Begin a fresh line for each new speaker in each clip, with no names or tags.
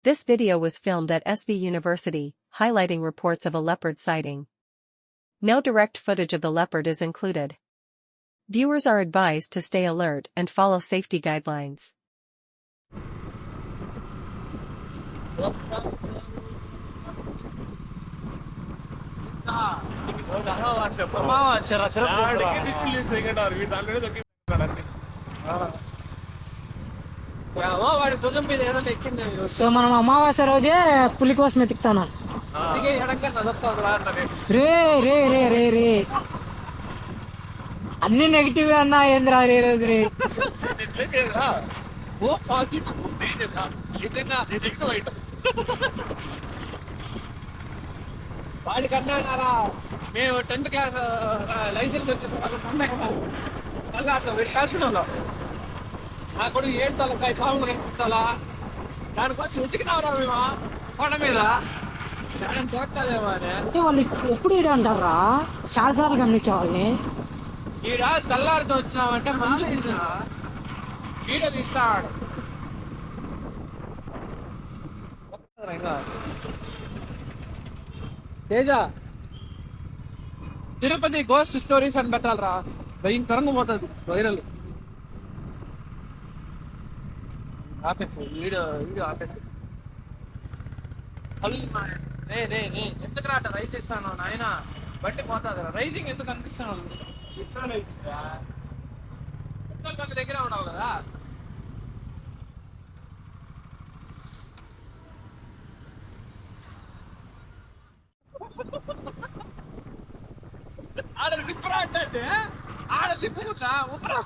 This video was filmed at SB University, highlighting reports of a leopard sighting. No direct footage of the leopard is included. Viewers are advised to stay alert and follow safety guidelines.
So మనం అమావాస్య రోజే పులి కోసం ఎత్తుకుతాను. రే రే రే రే రే అన్ని negative అన్నా ఏంద్రా రే రే
వాడికన్నారా మేము 10th class licence వచ్చిందో నా కొడుకు 7 తలకాయ కాములు కనిపించాలా దానికోసం ఉతికినారా మేము కొండ మీద దొరకలేమో అని.
అంటే వాళ్ళు ఎప్పుడు ఈడ అంటారా? చాలాసార్లు గమనించే వాళ్ళని.
ఈడ తెల్లారితో వచ్చినామంటే మళ్ళీ వీడియో తీస్తాడు. తేజ తిరుపతి గోస్ట్ స్టోరీస్ అని పెట్టాలరా, భయంకరంగా పోతుంది వైరల్. ఆపేసి వీడియో ఆపేసి ఎందుకు రాట రైట్ ఇస్తాను నాయన, బట్టి పోతుంది రైటింగ్ ఎందుకు అనిపిస్తాను దగ్గర ఉన్నావు కదా. ఆడ దిప్పురా అంటే ఆడ దిప్పుకుంటా ఉపరా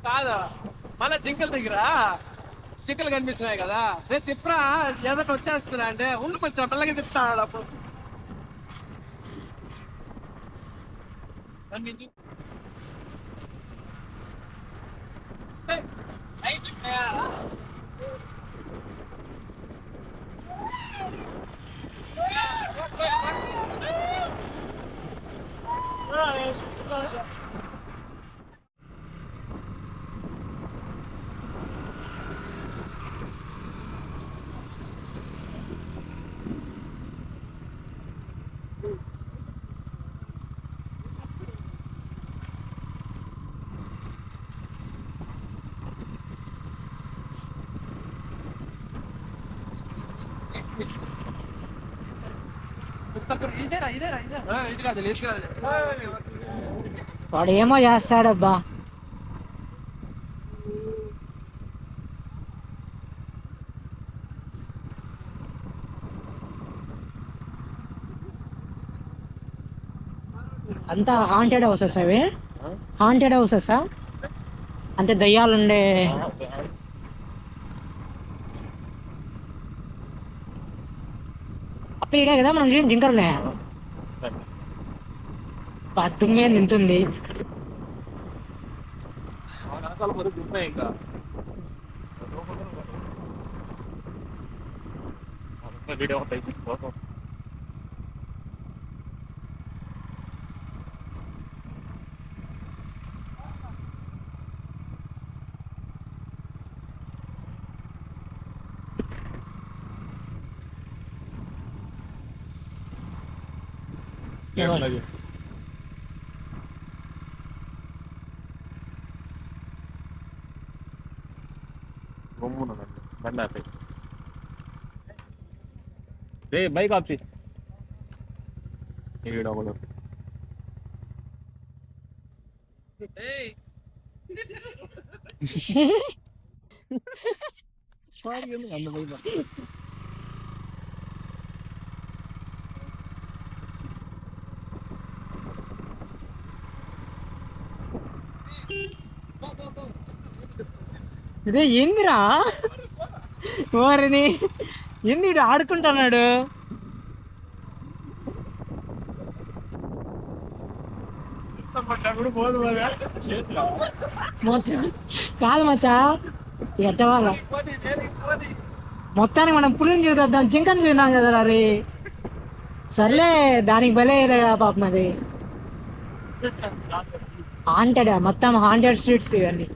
కాదు, మళ్ళా జింకల దగ్గర చిక్కలు కనిపించినాయి కదా, రేపు తిప్పరా ఎదట వచ్చేస్తున్నా అంటే ఉండి కొంచెం పిల్లకి తిప్పుతాడు. అప్పుడు
వాడు ఏమో చేస్తాడబ్బా. అంతా హాంటెడ్ హౌసెస్ అవి, హాంటెడ్ హౌసెసా అంటే దయ్యాలుండే. అప్పుడు ఇడే కదా మనం జింకలు ఉన్నాయా? తుమ్మే నింతుంది.
బైక్ ఆప్చి
ఇదే ఏందిరా వారిని ఏంది ఆడుకుంటున్నాడు? కాదు మచ్చా ఎట్టవాళ్ళ మొత్తానికి మనం పులిని చూద్దాం, జింకని చూద్దాం కదా. రే సర్లే, దానికి భలే పాపం అది. హాంటెడ్, మొత్తం హాంటెడ్ స్ట్రీట్స్ ఇవన్నీ.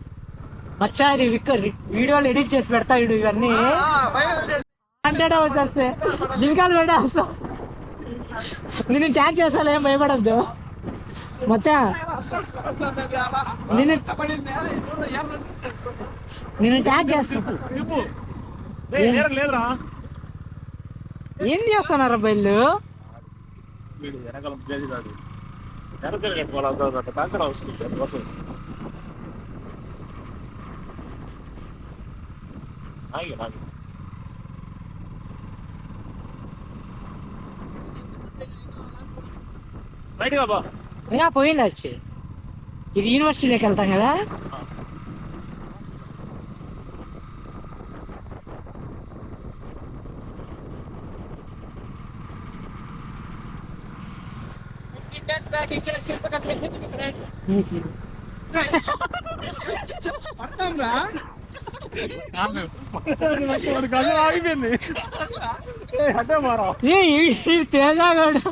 మచ్చా ఇది వీడియోలు ఎడిట్ చేసి పెడతా ఇడు ఇవన్నీ అంటే వచ్చేస్తే జింకాలు పెట్టేస్తా. నేను ట్యాగ్ చేస్తాను, ఏం భయపడద్దు మచ్చా. నేను ట్యాగ్ చేస్తాను.
లేదురా
ఏం చేస్తున్నారా బయలు?
వెనకాల బ్లేజ్ కాదు, వెనకాల కట్టుకోవాలి, కాంచర్ అవసరం కోసం. ఆగి రైట్గా బా.
పోయింది వచ్చి ఇది యూనివర్సిటీలోకి వెళ్తాం కదా.
ఆగిపోయింది అంటే మారా
తేజాగాడు.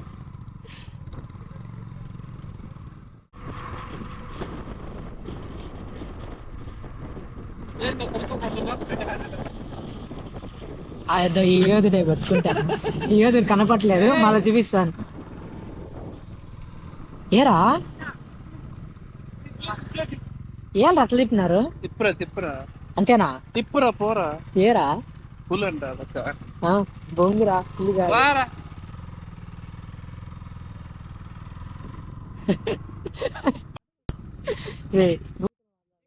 అదో ఈ యోధుడే బతుకుంటాను. ఈ యోధుడు కనపట్లేదు, మళ్ళీ చూపిస్తాను. ఏరా ఏం అట్లా తిప్పినారు?
తిప్పురా
అంతేనా?
తిప్పురా పోరా.
ఏరా
ఫుల్ అంట
బొంగిరా ఫుల్గా.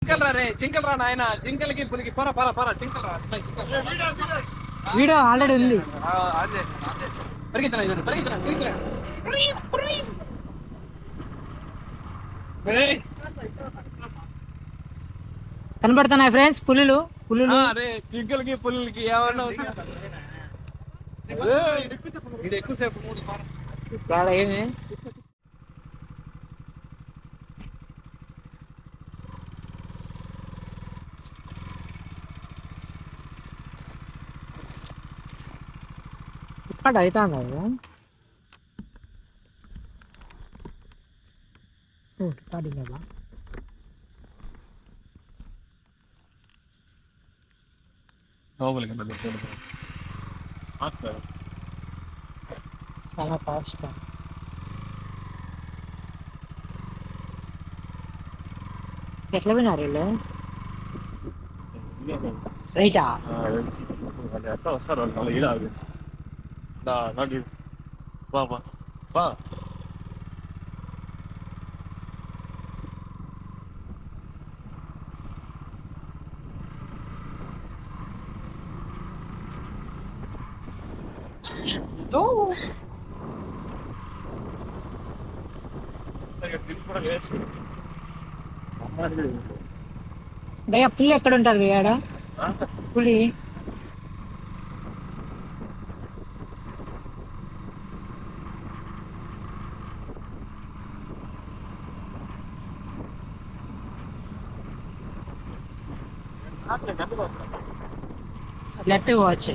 జింకల్ రా రే, జింకల్ రా నాయన, జింకలకి పులికి పోరా పోరా పోరా, జింకల్ రా.
వీడియో ఆల్రెడీ ఉంది. కనబడుతున్నాయి ఫ్రెండ్స్ పులులు.
జింకలకి పులికి ఏమన్నా ఎక్కువసేపు
ఏమి ఇక్కడ అవుతాను రికార్డింగ్ కదా. చాలా ఫాస్ట్. ఎట్లా విన్నారు వీళ్ళు? రైటా
వస్తారు వాళ్ళు ఇలా బాబా బా.
భయ్యా పులి ఎక్కడ ఉంటుంది భయ్యాడ? పులి లెఫ్ట్ వాచ్.